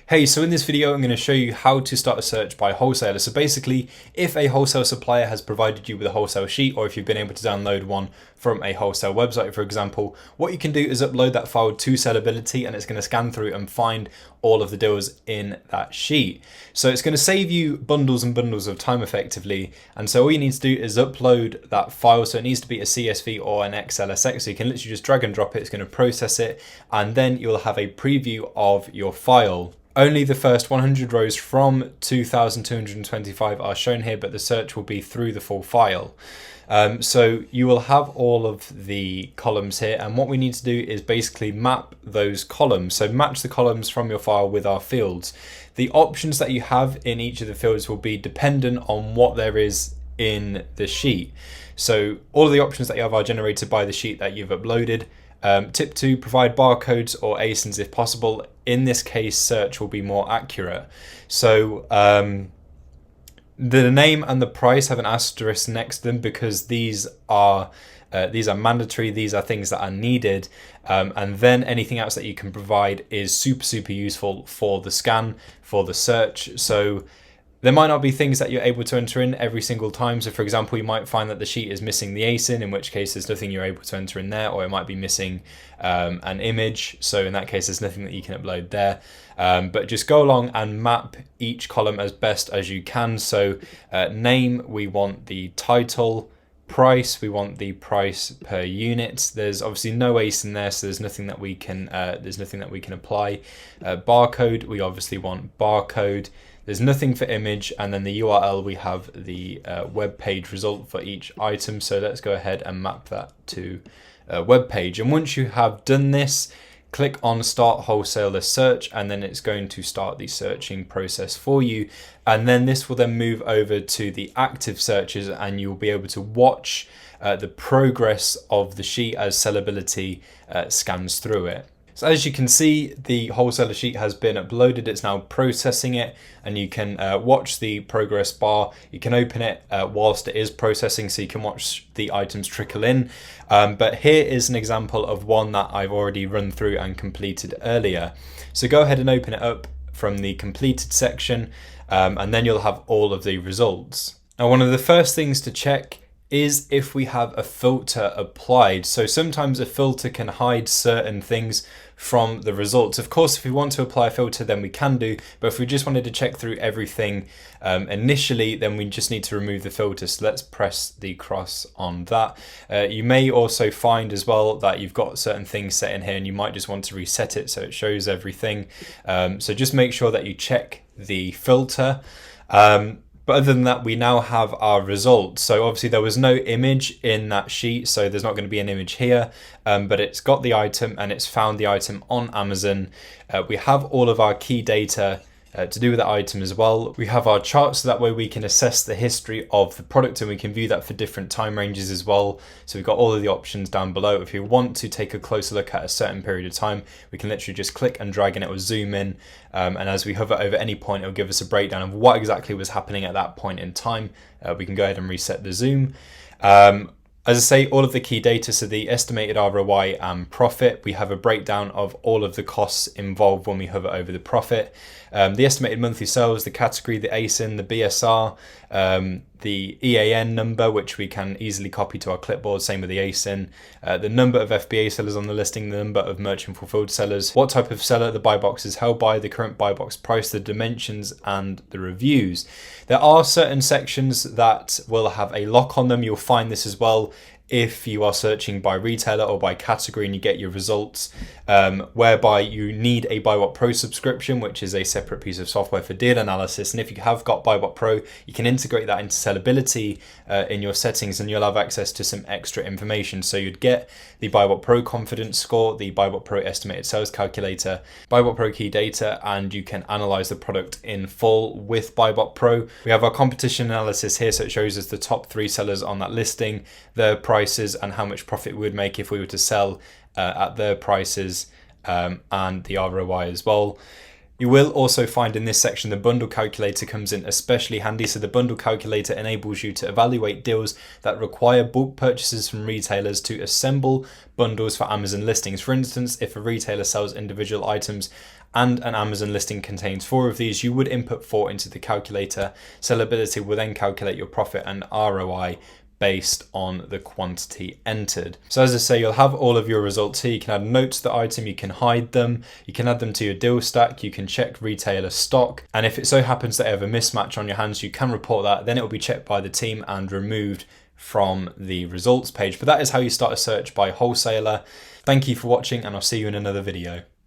Hey, so in this video, I'm going to show you how to start a search by wholesaler. So basically, if a wholesale supplier has provided you with a wholesale sheet, or if you've been able to download one from a wholesale website, for example, what you can do is upload that file to Sellerbility and it's going to scan through and find all of the deals in that sheet. So it's going to save you bundles and bundles of time effectively. And so all you need to do is upload that file. So it needs to be a CSV or an XLSX. So you can literally just drag and drop it. It's going to process it. And then you'll have a preview of your file. Only the first 100 rows from 2,225 are shown here, but the search will be through the full file. So you will have all of the columns here, and what we need to do is basically map those columns. So match the columns from your file with our fields. The options that you have in each of the fields will be dependent on what there is in the sheet. So all of the options that you have are generated by the sheet that you've uploaded. Tip 2, provide barcodes or ASINs if possible. In this case, search will be more accurate. So the name and the price have an asterisk next to them because these are mandatory. These are things that are needed. And then anything else that you can provide is super useful for the scan, for the search. So there might not be things that you're able to enter in every single time. So for example, you might find that the sheet is missing the ASIN, in which case there's nothing you're able to enter in there, or it might be missing an image. So in that case, there's nothing that you can upload there. But just go along and map each column as best as you can. So name, we want the title. Price, we want the price per unit. There's obviously no ASIN there, so there's nothing that we can apply. Barcode, we obviously want barcode. There's nothing for image, and then the URL, we have the web page result for each item. So let's go ahead and map that to a web page. And once you have done this, click on Start Wholesaler Search, and then it's going to start the searching process for you. And then this will then move over to the active searches, and you'll be able to watch the progress of the sheet as Sellerbility scans through it. So as you can see, the wholesaler sheet has been uploaded. It's now processing it, and you can watch the progress bar. You can open it whilst it is processing, so you can watch the items trickle in. But here is an example of one that I've already run through and completed earlier. So go ahead and open it up from the completed section, and then you'll have all of the results. Now, one of the first things to check is if we have a filter applied. So sometimes a filter can hide certain things from the results. Of course, if we want to apply a filter, then we can do, but if we just wanted to check through everything initially, then we just need to remove the filter. So let's press the cross on that. You may also find as well that you've got certain things set in here and you might just want to reset it so it shows everything. So just make sure that you check the filter. But other than that, we now have our results. So obviously there was no image in that sheet, so there's not going to be an image here, but it's got the item and it's found the item on Amazon. We have all of our key data to do with the item as well. We have our chart, so that way we can assess the history of the product, and we can view that for different time ranges as well. So we've got all of the options down below. If you want to take a closer look at a certain period of time, we can literally just click and drag and it will zoom in. And as we hover over any point, it'll give us a breakdown of what exactly was happening at that point in time. We can go ahead and reset the zoom. As I say, all of the key data, so the estimated ROI and profit, we have a breakdown of all of the costs involved when we hover over the profit. The estimated monthly sales, the category, the ASIN, the BSR, the EAN number, which we can easily copy to our clipboard, same with the ASIN, the number of FBA sellers on the listing, the number of merchant fulfilled sellers, what type of seller the buy box is held by, the current buy box price, the dimensions, and the reviews. There are certain sections that will have a lock on them. You'll find this as well if you are searching by retailer or by category and you get your results, whereby you need a BuyBot Pro subscription, which is a separate piece of software for deal analysis. And if you have got BuyBot Pro, you can integrate that into Sellerbility in your settings, and you'll have access to some extra information. So you'd get the BuyBot Pro confidence score, the BuyBot Pro estimated sales calculator, BuyBot Pro key data, and you can analyze the product in full with BuyBot Pro. We have our competition analysis here, so it shows us the top 3 sellers on that listing, their prices, and how much profit we would make if we were to sell at their prices, and the ROI as well. You will also find in this section the bundle calculator comes in especially handy. So the bundle calculator enables you to evaluate deals that require bulk purchases from retailers to assemble bundles for Amazon listings. For instance, if a retailer sells individual items and an Amazon listing contains 4 of these, you would input 4 into the calculator. Sellerbility will then calculate your profit and ROI based on the quantity entered. So as I say, you'll have all of your results here. You can add notes to the item, you can hide them, you can add them to your deal stack, you can check retailer stock, and if it so happens that you have a mismatch on your hands, you can report that. Then it will be checked by the team and removed from the results page. But that is how you start a search by Wholesaler. Thank you for watching, and I'll see you in another video.